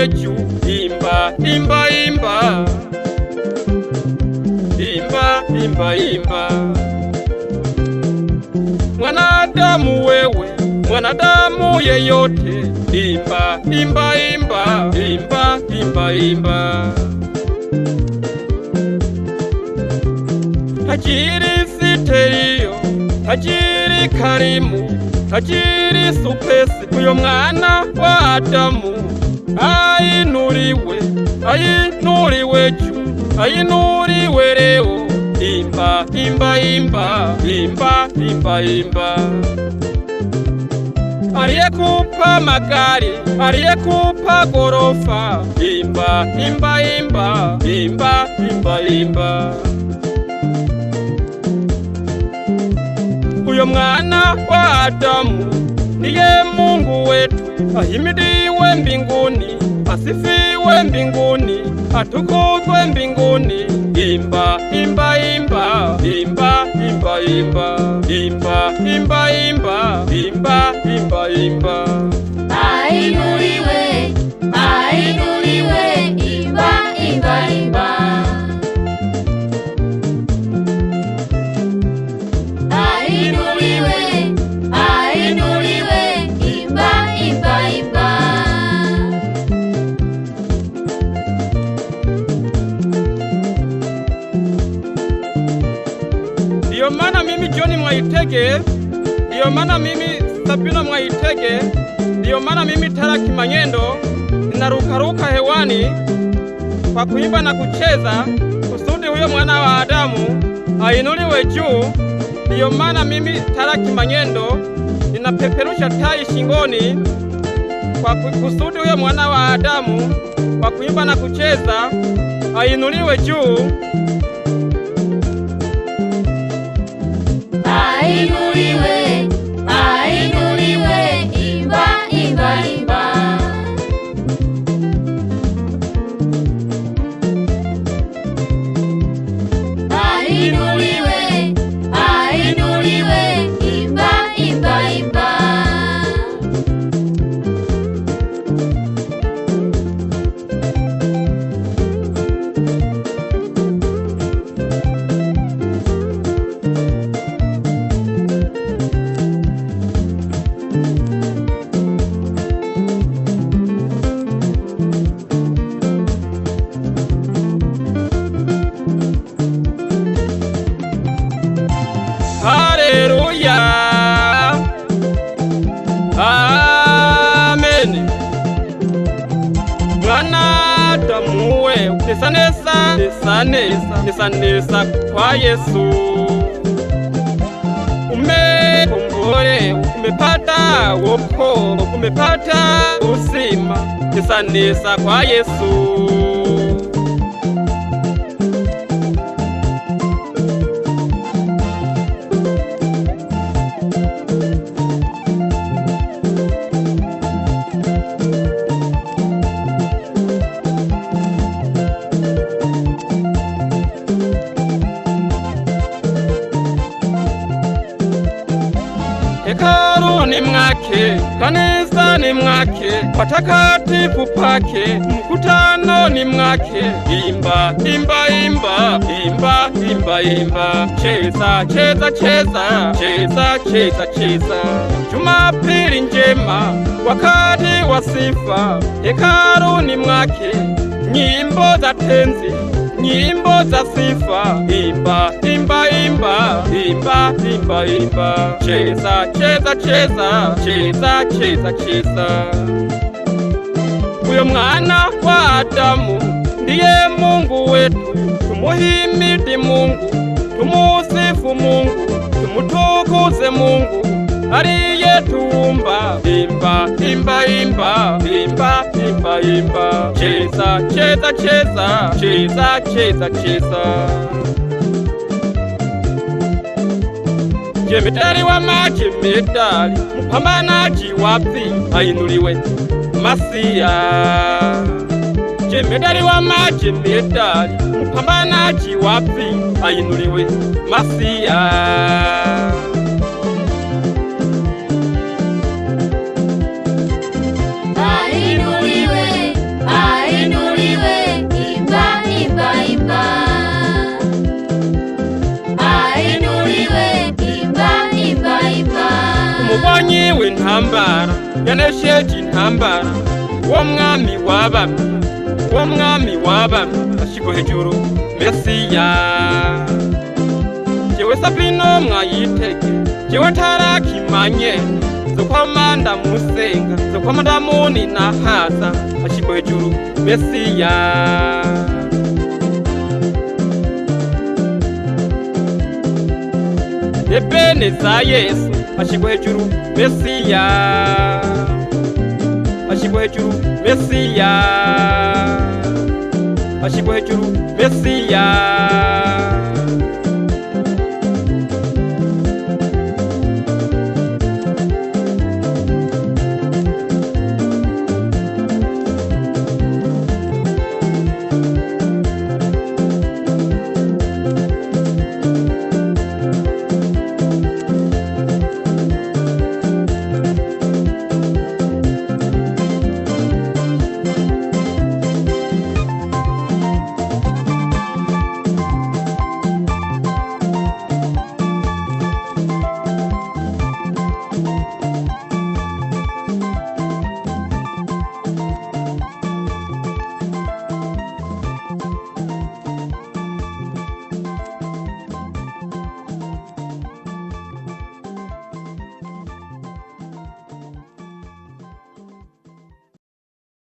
ainuliwe juu. Imba, imba, imba, imba, imba, imba. Mwanadamu wewe, mwanadamu yeyote, imba, imba, imba, imba, imba, imba. Tajiri Siterio, tajiri Karimu, tajiri Supesi, uyo mwana wa Adamu ainuliwe, ainuliwe juu, ainuliwe leo. Imba, imba, imba, imba, imba, imba. Aliyekupa magari, aliyekupa gorofa, imba, imba, imba, imba, imba, imba. Uyo mwana wa Adamu ndiye Mungu wetu, ahimidiwe mbinguni, asifiwe mbinguni, atukuzwe mbinguni. Imba, imba, imba, imba, imba, imba, imba, imba, imba, imba, imba, imba. Ainuliwe, ainuliwe, imba, imba, imba. Ainuliwe, ainuliwe, imba, imba, imba. Ndiyo maana mimi John Mwaitege, ndiyo maana mimi Sabina Mwaitege, ndiyo maana mimi Taraki Manyendo ninarukaruka hewani kwa kuimba na kucheza kusudi huyo mwana wa Adamu ainuliwe juu. Ndiyo maana mimi Taraki Manyendo ninapeperusha tai shingoni kwa kusudi huyo mwana wa Adamu kwa kuimba na kucheza ainuliwe juu. Ainuliwe, ainuliwe, imba, imba, imba. Ainuliwe, ainuliwe, imba, imba, imba. Haleluya, amen. Mwanadamu we, nesanesa, nesanesa, nesanesa kwa Yesu. Umekombolewa, umepata wokovu, umepata uzima, nesanesa kwa Yesu. Hekaluni mwake, kanisani mwake, patakatifu pake, mkutanoni mwake. Imba, imba, imba, imba, imba, imba. Cheza, cheza, cheza, cheza, cheza, cheza. Jumapili njema, wakati wa sifa, hekaluni mwake, nyimbo za tenzi, nyimbo za sifa. Imba, imba, imba, imba, imba, imba. Cheza, cheza, cheza, cheza, cheza, cheza. Uyo mwana wa Adamu ndiye Mungu wetu, tumuhimidi Mungu, tumusifu Mungu, tumutukuze Mungu aliyetuumba. Imba, imba, imba, imba, imba, imba. Cheza, cheza, cheza, cheza, cheza, cheza. Jemedari wa majemedari, mpambanaji wa vita ainuliwe Masia. Jemedari wa majemedari, mpambanaji wa vita ainuliwe Masia. Ainuliwe, yanesheje intambara, uwo mwami w'abami ashigwa hejuru Mesiya. Jewe Sabino Mwayitege, jewe tarakimanye, zokwama ndamusenga, zokwama ndamuninahaza ashigwa hejuru Mesiya. Ebeneza Yesu ashigwa hejuru Mesiya, ashigwa hejuru Mesiya, ashigwa hejuru Mesiya.